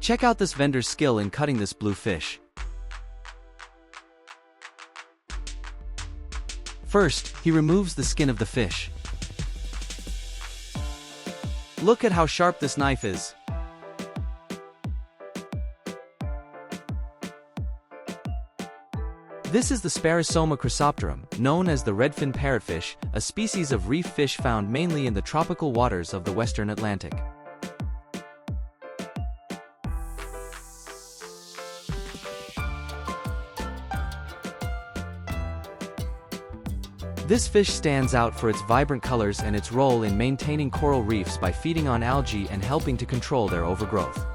Check out this vendor's skill in cutting this blue fish. First, he removes the skin of the fish. Look at how sharp this knife is. This is the Sparisoma chrysopterum, known as the redfin parrotfish, a species of reef fish found mainly in the tropical waters of the western Atlantic. This fish stands out for its vibrant colors and its role in maintaining coral reefs by feeding on algae and helping to control their overgrowth.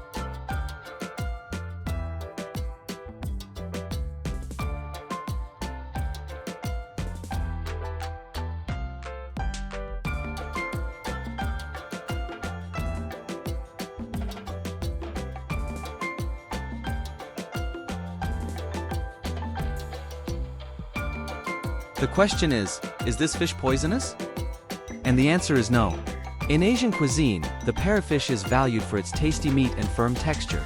The question is this fish poisonous? And the answer is no. In Asian cuisine, the parrotfish is valued for its tasty meat and firm texture.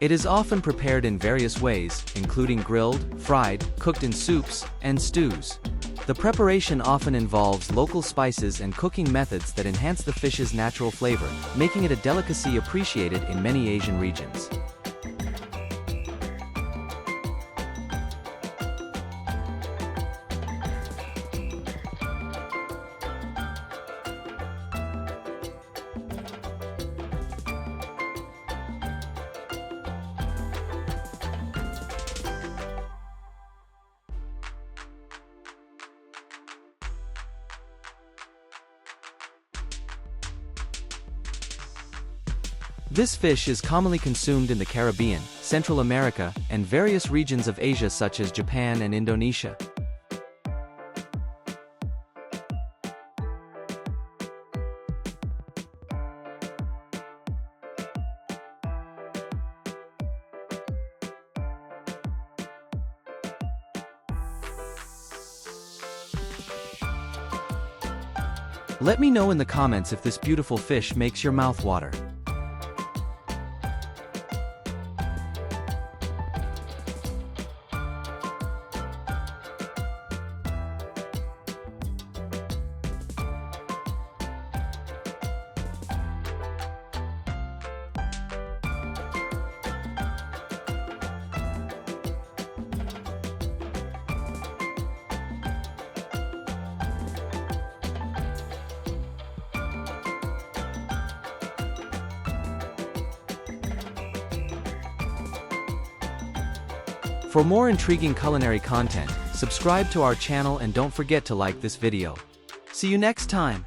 It is often prepared in various ways, including grilled, fried, cooked in soups, and stews. The preparation often involves local spices and cooking methods that enhance the fish's natural flavor, making it a delicacy appreciated in many Asian regions. This fish is commonly consumed in the Caribbean, Central America, and various regions of Asia such as Japan and Indonesia. Let me know in the comments if this beautiful fish makes your mouth water. For more intriguing culinary content, subscribe to our channel and don't forget to like this video. See you next time!